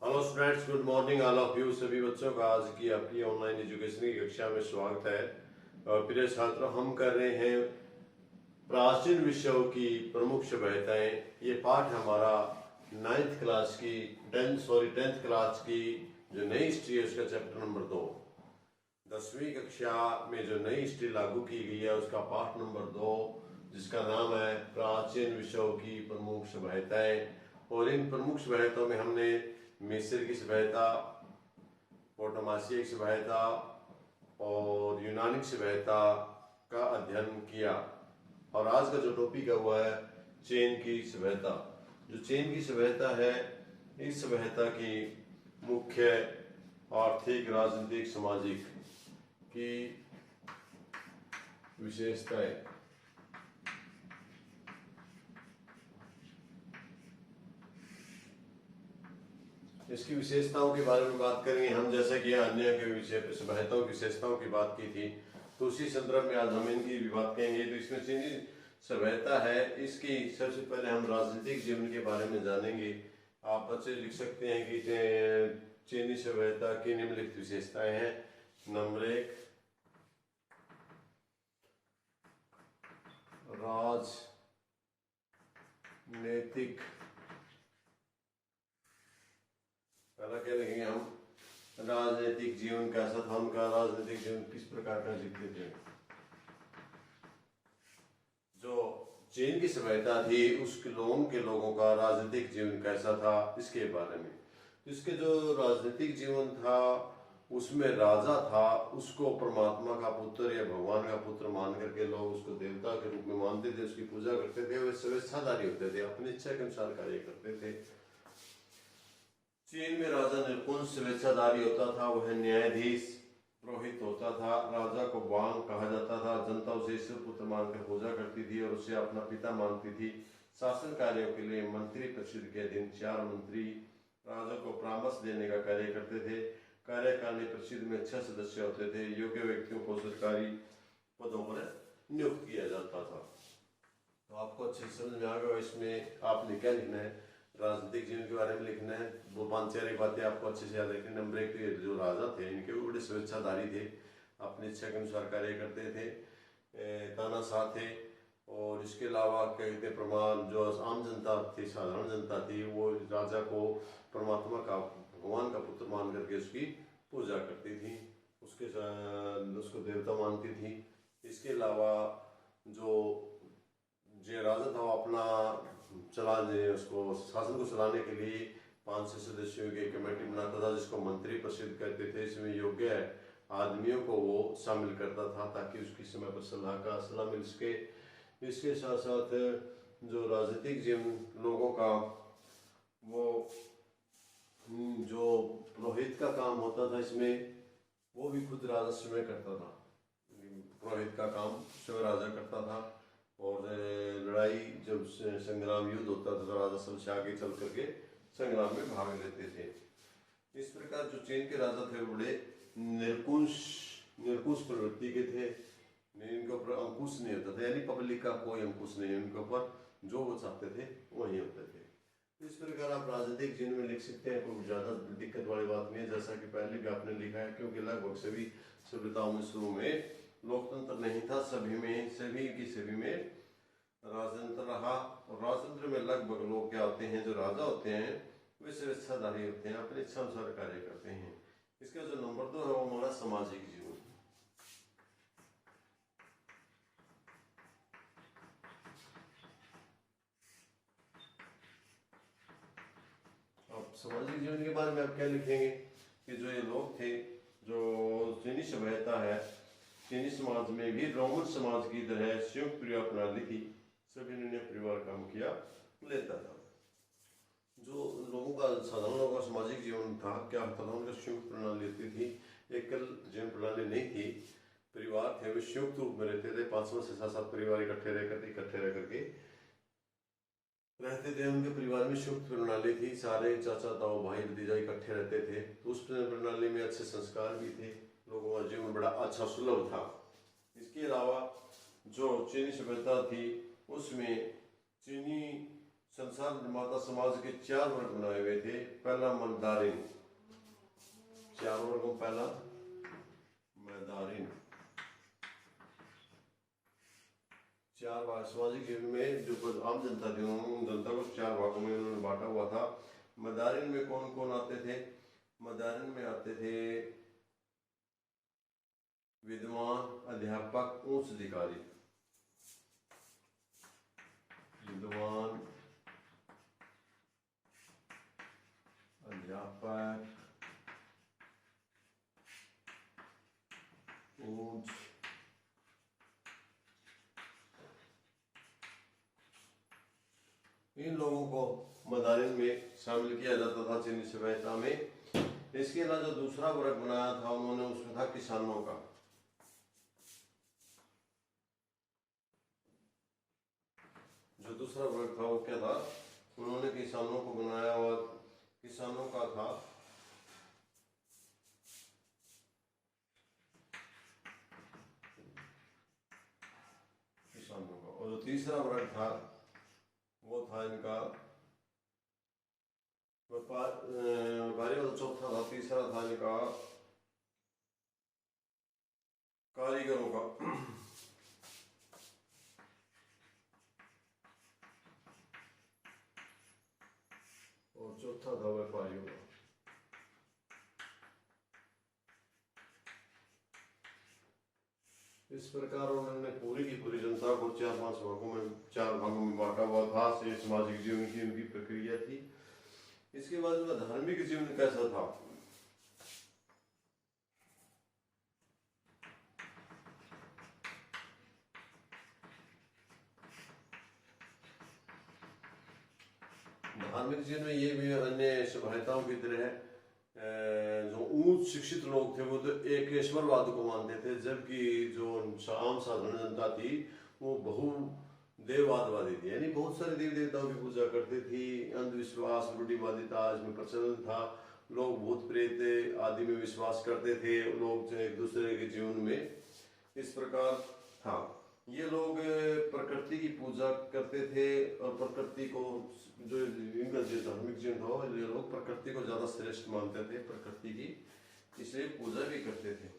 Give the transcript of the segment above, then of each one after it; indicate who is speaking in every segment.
Speaker 1: Hello students, good morning all of you. सभी बच्चों का आज की आपकी ऑनलाइन एजुकेशन की कक्षा में स्वागत है। और प्रिय छात्रों, हम कर रहे हैं प्राचीन विषयों की प्रमुख सभ्यताएं। ये पाठ हमारा 9th क्लास की 10th क्लास की जो नई हिस्ट्री है उसका चैप्टर नंबर 2। 10वीं कक्षा में जो नई हिस्ट्री लागू की गई है उसका पाठ नंबर 2, जिसका नाम है प्राचीन विषयों की प्रमुख सभ्यताएं। और इन प्रमुख सभ्यताओं में हमने मिस्र की सभ्यता, पोटोमाशिया की सभ्यता और यूनानी सभ्यता का अध्ययन किया। और आज का जो टॉपिक है वो है चीन की सभ्यता। जो चीन की सभ्यता है, इस सभ्यता की मुख्य आर्थिक, राजनीतिक, सामाजिक की विशेषताएं। इसकी विशेषताओं के बारे में बात करेंगे हम, जैसे कि अन्य के विषय पर सभ्यताओं की विशेषताओं की बात की थी, तो उसी संदर्भ में आज हम इनकी भी बात करेंगे। तो इसमें चीनी सभ्यता है, इसकी सबसे पहले हम राजनीतिक जीवन के बारे में जानेंगे। आप बच्चे लिख सकते हैं कि चीनी सभ्यता की निम्नलिखित विशेषताएं हैं। नंबर 1, राजनीतिक। पहला क्या लिखेंगे हम? राजनीतिक जीवन कैसा था उनका, राजनीतिक जीवन किस प्रकार का जीते थे। जो चीन की सभ्यता थी उसके लोगों का राजनीतिक जीवन कैसा था, इसके बारे में। इसके जो राजनीतिक जीवन था उसमें राजा था, उसको परमात्मा का पुत्र या भगवान का पुत्र मान करके लोग उसको देवता के रूप में मानते थे, उसकी पूजा करते थे। वे स्वेच्छाधारी होते थे, अपनी इच्छा के अनुसार कार्य करते थे। चीन में राजा निरंकुश स्वेच्छाधारी होता था, वह न्यायाधीश पुरोहित होता था। राजा को वांग कहा जाता था। जनता उसे ईश्वर पुत्र मानकर पूजा करती थी और उसे अपना पिता मानती थी। शासन कार्यों के लिए मंत्री परिषद के अधीन 4 मंत्री राजा को परामर्श देने का कार्य करते थे। कार्यकारिणी परिषद में 6 सदस्य होते थे। योग्य व्यक्तियों को सरकारी पदों पर नियुक्त किया जाता था। तो आपको अच्छे से समझ में आ गया। इसमें आपने क्या लिखना है, राजनीतिक जीवन के बारे में लिखना है। वो 5-4 बातें आपको अच्छे से याद रखनी। नंबर 1, तो ये जो राजा थे इनके भी बड़े स्वेच्छाधारी थे, अपनी इच्छा के अनुसार कार्य करते थे, तानाशाह थे। और इसके अलावा कहते प्रमाण, जो आम जनता थी, साधारण जनता थी, वो राजा को परमात्मा का, भगवान का पुत्र मान करके उसकी पूजा करती थी, उसको देवता मानती थी। इसके अलावा जो राजा था वो अपना उसको शासन को चलाने के लिए 5 सदस्यों की कमेटी बनाता था, जिसको मंत्री परिषद कहते थे। इसमें योग्य आदमियों को वो शामिल करता था ताकि उसकी समय पर सलाह मिल सके। इसके साथ साथ जो राजनीतिक जीवन लोगों का, वो जो पुरोहित का काम होता था इसमें, वो भी खुद राजा स्वयं करता था। पुरोहित का काम स्वयं राजा करता था। और लड़ाई, जब संग्राम युद्ध होता था तो राजा सबसे आगे चल करके संग्राम में भाग लेते थे। इस प्रकार जो चीन के राजा थे वो बड़े निरंकुश प्रवृत्ति के थे। इनके ऊपर अंकुश नहीं होता था, यानी पब्लिक का कोई अंकुश नहीं, उनके ऊपर जो वो चाहते थे वही होते थे। इस प्रकार आप राजनीतिक जीवन में लिख सकते हैं, कोई ज्यादा दिक्कत वाली बात नहीं है। जैसा कि पहले भी आपने लिखा है, क्योंकि लगभग सभी सभ्यताओं में शुरू में लोकतंत्र नहीं था, सभी में राजतंत्र रहा। और राजतंत्र में लगभग लोग क्या होते हैं, जो राजा होते हैं वे स्वेच्छाधारी होते हैं, अपनी इच्छा अनुसार कार्य करते हैं। इसका जो नंबर 2 है वो हमारा सामाजिक जीवन। अब सामाजिक जीवन के बारे में आप क्या लिखेंगे कि जो ये लोग थे, जो चीनी सभ्यता है, चीनी समाज में भी रोमन समाज की तरह संयुक्त परिवार प्रणाली थी। सभी ने परिवार का मुखिया लेता था। जो लोगों का, साधारण लोगों का सामाजिक जीवन था, क्या होता था, उनका संयुक्त प्रणाली होती थी। एकल जीवन प्रणाली नहीं थी। परिवार थे, वे संयुक्त रूप में रहते थे। 5 से 7 परिवार इकट्ठे रह करके रहते थे। उनके परिवार में संयुक्त प्रणाली थी, सारे चाचा ताऊ भाई भतीजा इकट्ठे रहते थे। तो उस प्रणाली में अच्छे संस्कार भी थे, लोगों का जीवन बड़ा अच्छा सुलभ था। इसके अलावा जो चीनी सभ्यता थी उसमें चीनी संसार निर्माता समाज के 4 वर्ग बनाए हुए थे। पहला मंदारिन, 4 वर्गों पहला मंदारिन। 4 भाग सामाजिक जीवन में जो आम जनता थी उन जनता को 4 भागों में उन्होंने बांटा हुआ था। मंदारिन में कौन कौन आते थे? मंदारिन में आते थे विद्वान, अध्यापक, उच्च अधिकारी। विद्वान, अध्यापक, उच्च इन लोगों को मंदारिन में शामिल किया जाता था चीनी सभ्यता में। इसके अलावा जो दूसरा वर्ग बनाया था उन्होंने, उसमें था किसानों का। जो दूसरा वर्ग था वो क्या था? उन्होंने किसानों को बनाया और किसानों का था किसानों का। और जो तीसरा वर्ग था वो था इनका व्यापारी। और चौथा था, तीसरा था इनका कारीगरों का। और चौथा था व्यापारियों का। इस प्रकार उन्होंने पूरी की पूरी जनता को 4-5 भागों में, 4 भागों में बांटा हुआ था। से सामाजिक जीवन की उनकी प्रक्रिया थी। इसके बाद उनका धार्मिक जीवन कैसा था? धार्मिक जीवन में ये भी अन्य सभ्यताओं की तरह जो उच्च शिक्षित लोग थे वो तो एक ईश्वरवाद को मानते थे, जबकि जो आम साधारण जनता थी वो बहु देववादवादी थी, यानी बहुत सारे देवी देवताओं की पूजा करती थी। अंधविश्वास, रूढ़िवादिता इसमें प्रचलन था। लोग भूत प्रेत आदि में विश्वास करते थे। लोग एक दूसरे के जीवन में इस प्रकार था। ये लोग प्रकृति की पूजा करते थे और प्रकृति को, जो इनका जो धार्मिक जीवन था, ये लोग प्रकृति को ज्यादा श्रेष्ठ मानते थे, प्रकृति की, इसलिए पूजा भी करते थे।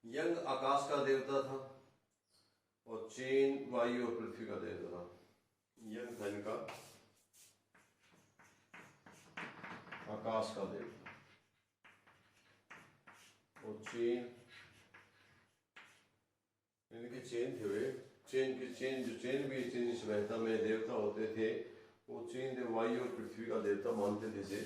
Speaker 1: यंग आकाश का देवता था और चेन वायु और पृथ्वी का देवता था। यंग था इनका आकाश का देवता और चेन, इनके चेन थे वे। चेन के जो चेन भी चीनी सभ्यता में देवता होते थे, वो चेन थे वायु और पृथ्वी का देवता मानते थे से।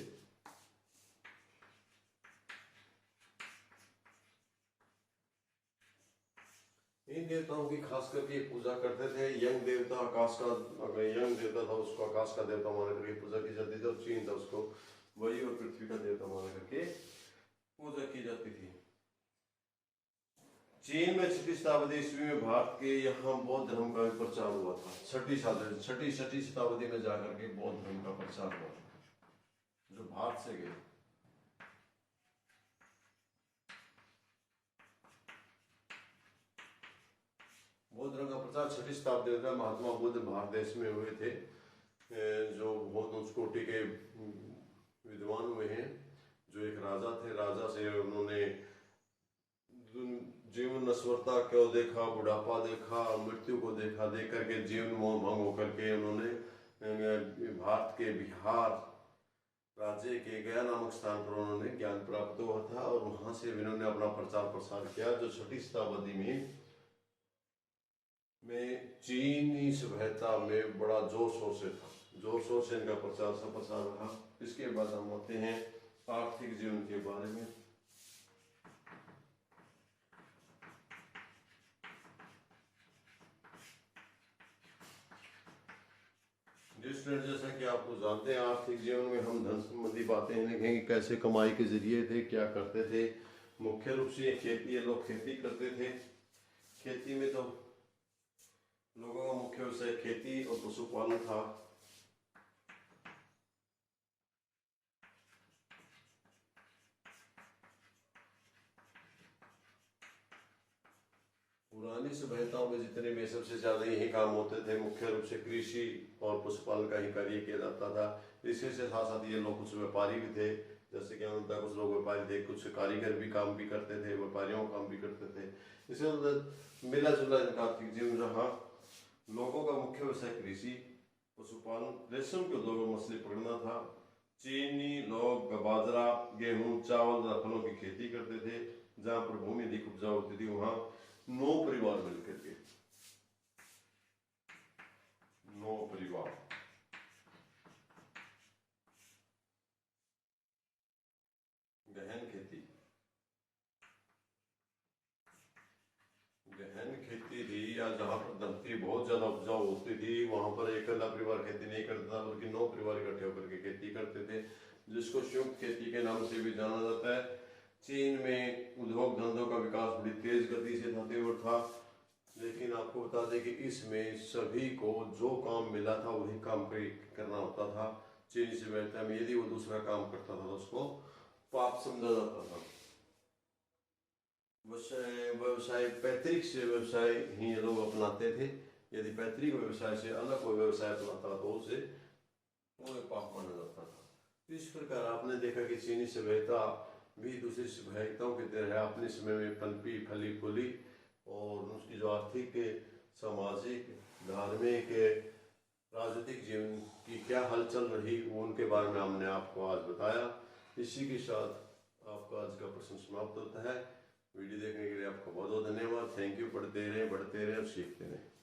Speaker 1: इन देवताओं की खास करके पूजा करते थे। यंग देवता आकाश का, अगर यंग देवता था उसको आकाश का देवता मान करके पूजा की जाती थी, और चीन था उसको वायु और पृथ्वी का देवता मान करके पूजा की जाती थी। चीन में 6वीं शताब्दी ईस्वी में भारत के यहाँ बौद्ध धर्म का प्रचार हुआ था। 6ठी शताब्दी में जाकर के बौद्ध धर्म का प्रचार हुआ था, जो भारत से गए। बौद्ध धर्म का प्रचार 6ठी शताब्दी में महात्मा बुद्ध भारत देश में हुए थे, जो बहुत उच्च कोटि के विद्वान हुए हैं। जो एक राजा थे, राजा से उन्होंने जीवन नश्वरता को देखा, बुढ़ापा देखा, मृत्यु को देखा, देख करके जीवन मोह भंग होकर के उन्होंने भारत के बिहार राज्य के गया नामक स्थान पर उन्होंने ज्ञान प्राप्त हुआ था, और वहां से उन्होंने अपना प्रचार प्रसार किया, जो 6ठी शताब्दी में चीनी सभ्यता में बड़ा जोर शोर से था। जोर शोर से इनका प्रसार रहा। इसके बाद हम आते हैं आर्थिक जीवन के बारे में। जैसा कि आप लोग जानते हैं, आर्थिक जीवन में हम धन संबंधी बातें देखेंगे, कैसे कमाई के जरिए थे, क्या करते थे। मुख्य रूप से खेती, लोग खेती करते थे। खेती में तो लोगों का मुख्य विषय खेती और पशुपालन था। पुरानी सभ्यताओं में जितने में सबसे ज्यादा यही काम होते थे, मुख्य रूप से कृषि और पशुपालन का ही कार्य किया जाता था। इसी से साथ साथ ये लोग कुछ व्यापारी भी थे, जैसे कि होता कुछ लोग व्यापारी थे, कुछ कारीगर भी काम भी करते थे, व्यापारियों काम भी करते थे। इससे मिला जुला इनका आर्थिक जीवन रहा। लोगों का मुख्य व्यवसाय कृषि, पशुपालन, रेशम के उद्योग और मछली पकड़ना था। चीनी लोग बाजरा, गेहूं, चावल तथा फलों की खेती करते थे। जहां पर भूमि अधिक उपजाऊ होती थी वहां 9 परिवार मिलकर के, 9 परिवार गहन खेती, गहन खेती थी, या जहां पर धरती बहुत ज्यादा उपजाऊ होती थी वहां पर एक अकेला परिवार खेती नहीं करता था, बल्कि 9 परिवार इकट्ठे होकर के खेती करते थे, जिसको संयुक्त खेती के नाम से भी जाना जाता है। चीन में उद्योग धंधों का विकास बड़ी तेज गति से था था, लेकिन आपको बता दें कि इसमें सभी को जो काम मिला था वही काम करना होता था। चीनी सभ्यता में यदि वो दूसरा काम करता था तो उसको पाप समझा जाता था। व्यवसाय पैतृक से व्यवसाय ही ये लोग अपनाते थे। यदि पैतृक व्यवसाय से अलग कोई व्यवसाय अपनाता तो उसे वो पाप माना जाता था। तो इस प्रकार आपने देखा कि चीनी सभ्यता भी दूसरी सभ्यताओं की तरह अपने समय में पनपी, फली फूली, और उसकी जो आर्थिक, सामाजिक, धार्मिक, राजनीतिक जीवन की क्या हलचल रही वो उनके बारे में हमने आपको आज बताया। इसी के साथ आपका आज का प्रश्न समाप्त होता है। वीडियो देखने के लिए आपका बहुत बहुत धन्यवाद। Thank you. पढ़ते रहें, बढ़ते रहें और सीखते रहें।